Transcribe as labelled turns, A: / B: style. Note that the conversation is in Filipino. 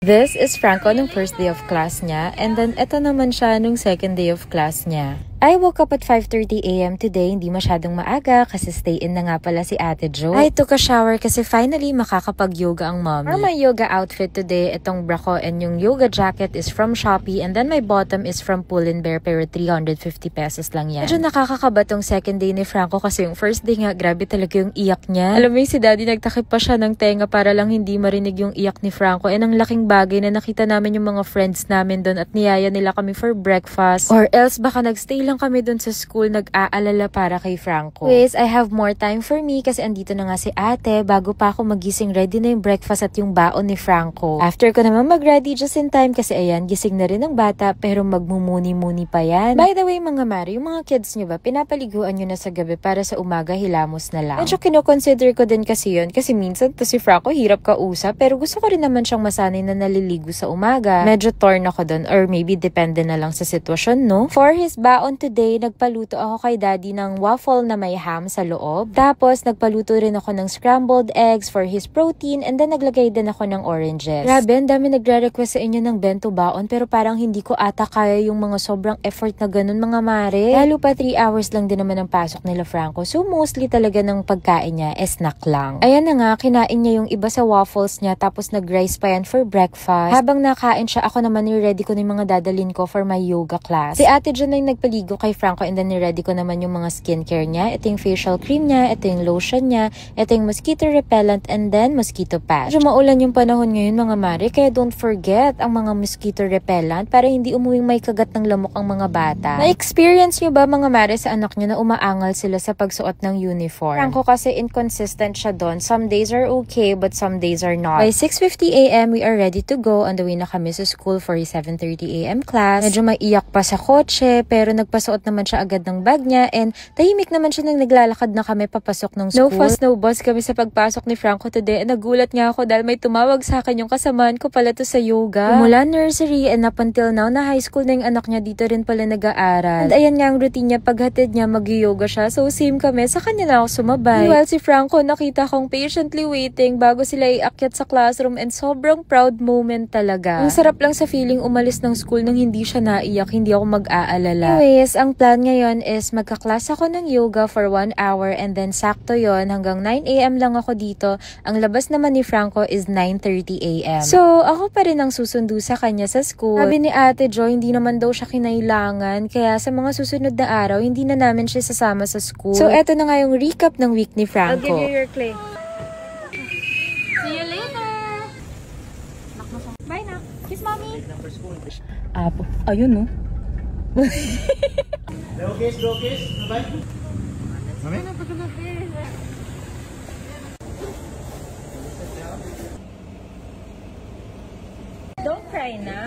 A: This is Franco nung first day of class niya, and then eto naman siya nung second day of class niya. I woke up at 5:30 AM today, hindi masyadong maaga kasi stay in na nga pala si Ate Jo. I took a shower kasi finally makakapag-yoga ang mommy. For my yoga outfit today, itong bra ko and yung yoga jacket is from Shopee, and then my bottom is from Pull & Bear, pero 350 pesos lang yan. Medyo nakakakaba tong second day ni Franco kasi yung first day nga, grabe talaga yung iyak niya. Alam mo yung si Daddy nagtakip pa siya ng tenga para lang hindi marinig yung iyak ni Franco, and ang laking bagay na nakita namin yung mga friends namin doon at niyaya nila kami for breakfast, or else baka nagstay lang kami dun sa school nag-aalala para kay Franco. Anyways, I have more time for me kasi andito na nga si ate bago pa ako magising, ready na yung breakfast at yung baon ni Franco. After ko naman mag-ready just in time kasi ayan, gising na rin ang bata pero magmumuni-muni pa yan. By the way mga mare, yung mga kids nyo ba, pinapaliguan nyo na sa gabi para sa umaga hilamos na lang? Medyo kino-consider ko din kasi yun kasi minsan to si Franco hirap kausap pero gusto ko rin naman siyang masanay na naliligo sa umaga. Medyo torn ako dun or maybe depende na lang sa sitwasyon, no? For his baon today, nagpaluto ako kay Daddy ng waffle na may ham sa loob. Tapos, nagpaluto rin ako ng scrambled eggs for his protein, and then naglagay din ako ng oranges. Grabe, ang dami nagre-request sa inyo ng bento baon pero parang hindi ko ata kaya yung mga sobrang effort na ganun mga mare. Lalo pa 3 hours lang din naman ang pasok nila Franco. So, mostly talaga ng pagkain niya, snack lang. Ayan na nga, kinain niya yung iba sa waffles niya tapos nag-rice pa yan for breakfast. Habang nakain siya, ako naman ni-ready ko na yung mga dadalhin ko for my yoga class. Si ate dyan na yung nagpaligo kay Franco, and then ni-ready ko naman yung mga skincare niya. Ito yung facial cream niya, ito yung lotion niya, ito yung mosquito repellent, and then mosquito patch. Medyo maulan yung panahon ngayon mga mare, kaya don't forget ang mga mosquito repellent para hindi umuwing may kagat ng lamok ang mga bata. Na-experience nyo ba mga mare sa anak nyo na umaangal sila sa pagsuot ng uniform? Franco kasi inconsistent siya doon. Some days are okay, but some days are not. By 6:50 AM, we are ready to go. On the way na kami sa school for his 7:30 AM class. Medyo maiyak pa sa kotse, pero nagpasuot naman siya agad ng bag niya, and tahimik naman siya nang naglalakad na kami papasok ng school. No fuss, no fuss kami sa pagpasok ni Franco today. Nagulat nga ako dahil may tumawag sa akin yung kasamaan ko pala to sa yoga. Mula nursery and up until now na high school na yung anak niya, dito rin pala nag-aaral. And ayan nga ang routine niya, paghatid niya mag-yoga siya. So same kami, sa kanya na ako sumabay. While si Franco, nakita kong patiently waiting bago sila iakyat sa classroom, and sobrang proud moment talaga. Ang sarap lang sa feeling umalis ng school nang hindi siya naiyak, hindi ako mag-aalala. Anyways, ang plan ngayon is magka-class ako ng yoga for 1 hour, and then sakto yon hanggang 9 AM lang ako dito. Ang labas naman ni Franco is 9:30 AM. So, ako pa rin ang susundo sa kanya sa school. Sabi ni Ate Jo, hindi naman daw siya kinailangan, kaya sa mga susunod na araw, hindi na namin siya sasama sa school. So, eto na nga yung recap ng week ni Franco.
B: I'll give you your clay. See you later! Bye na. Kiss mommy!
A: Apo. Ayun no.
C: Kiss, bye. Mamaya na, pagka na.
A: Don't cry na.